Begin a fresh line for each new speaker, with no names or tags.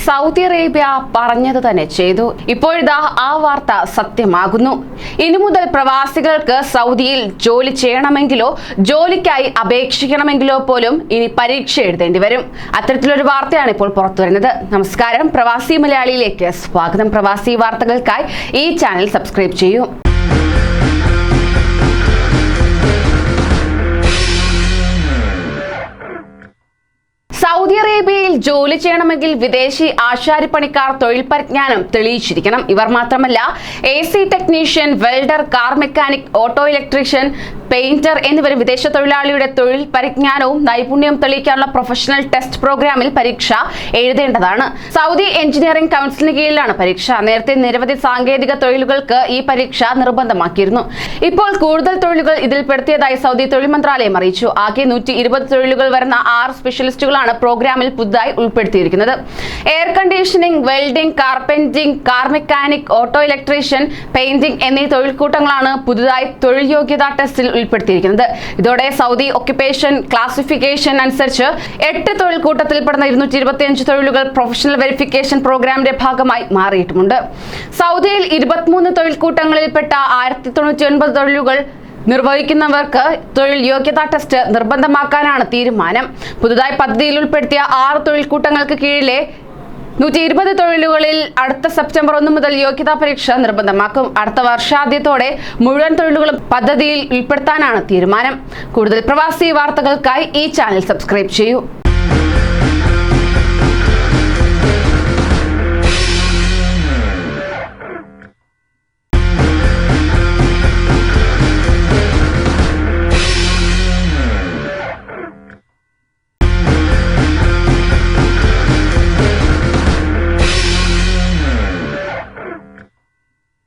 Saudi Arabia പറഞ്ഞത് തന്നെ ചെയ്തു. ഇപ്പോഴിതാ ആ വാർത്ത സത്യമാകുന്നു. ഇനി മുതൽ പ്രവാസികൾക്ക് സൗദിയിൽ ജോലി ചെയ്യണമെങ്കിലോ ജോലിക്കായി അപേക്ഷിക്കണമെങ്കിലോ പോലും ഇനി പരീക്ഷ എഴുതേണ്ടി വരും. അത്തരത്തിലൊരു വാർത്തയാണ് ഇപ്പോൾ പുറത്തുവരുന്നത്. നമസ്കാരം, പ്രവാസി മലയാളിയിലേക്ക് സ്വാഗതം. പ്രവാസി വാർത്തകൾക്കായി ഈ ചാനൽ സബ്സ്ക്രൈബ് ചെയ്യൂ. സൗദി അറേബ്യയിൽ ജോലി ചെയ്യണമെങ്കിൽ വിദേശി ആശാരിപ്പണിക്കാർ തൊഴിൽ പരിജ്ഞാനം തെളിയിച്ചിരിക്കണം. ഇവർ മാത്രമല്ല AC technician, welder, car mechanic, auto electrician, painter എന്നിവർ വിദേശ തൊഴിലാളിയുടെ തൊഴിൽ പരിജ്ഞാനവും നൈപുണ്യവും തെളിയിക്കാനുള്ള പ്രൊഫഷണൽ ടെസ്റ്റ് പ്രോഗ്രാമിൽ പരീക്ഷ എഴുതേണ്ടതാണ്. സൗദി എഞ്ചിനീയറിംഗ് കൗൺസിലിന് കീഴിലാണ് പരീക്ഷ. നേരത്തെ നിരവധി സാങ്കേതിക തൊഴിലുകൾക്ക് ഈ പരീക്ഷ നിർബന്ധമാക്കിയിരുന്നു. ഇപ്പോൾ കൂടുതൽ തൊഴിലുകൾ ഇതിൽപ്പെടുത്തിയതായി സൗദി തൊഴിൽ മന്ത്രാലയം അറിയിച്ചു. ആകെ 120 തൊഴിലുകൾ വരുന്ന 6 സ്പെഷ്യലിസ്റ്റുകളാണ് പ്രോഗ്രാമിൽ പുതുതായി ഉൾപ്പെടുത്തിയിരിക്കുന്നത്. Air conditioning, welding, carpenting, car mechanic, auto electrician, painting എന്നീ തൊഴിൽ കൂട്ടങ്ങളാണ് പുതുതായി തൊഴിൽ യോഗ്യതാ ടെസ്റ്റിൽ ഉൾപ്പെടുത്തിയിരിക്കുന്നത്. ഇതോടെ സൗദി ഒക്യുപ്പേഷൻ ക്ലാസിഫിക്കേഷൻ അനുസരിച്ച് 8 തൊഴിൽ കൂട്ടത്തിൽപ്പെടുന്ന 225 തൊഴിലുകൾ പ്രൊഫഷണൽ വെരിഫിക്കേഷൻ പ്രോഗ്രാമിന്റെ ഭാഗമായി മാറിയിട്ടുമുണ്ട്. സൗദിയിൽ 23 തൊഴിൽ കൂട്ടങ്ങളിൽപ്പെട്ട 1099 തൊഴിലുകൾ നിർവഹിക്കുന്നവർക്ക് തൊഴിൽ യോഗ്യതാ ടെസ്റ്റ് നിർബന്ധമാക്കാനാണ് തീരുമാനം. പുതുതായി പദ്ധതിയിൽ ഉൾപ്പെടുത്തിയ 6 തൊഴിൽ കൂട്ടങ്ങൾക്ക് കീഴിലെ 120 തൊഴിലുകളിൽ അടുത്ത സെപ്റ്റംബർ 1 മുതൽ യോഗ്യതാ പരീക്ഷ നിർബന്ധമാക്കും. അടുത്ത വർഷാദ്യത്തോടെ മുഴുവൻ തൊഴിലുകളും പദ്ധതിയിൽ ഉൾപ്പെടുത്താനാണ് തീരുമാനം. കൂടുതൽ പ്രവാസി വാർത്തകൾക്കായി ഈ ചാനൽ സബ്സ്ക്രൈബ് ചെയ്യൂ.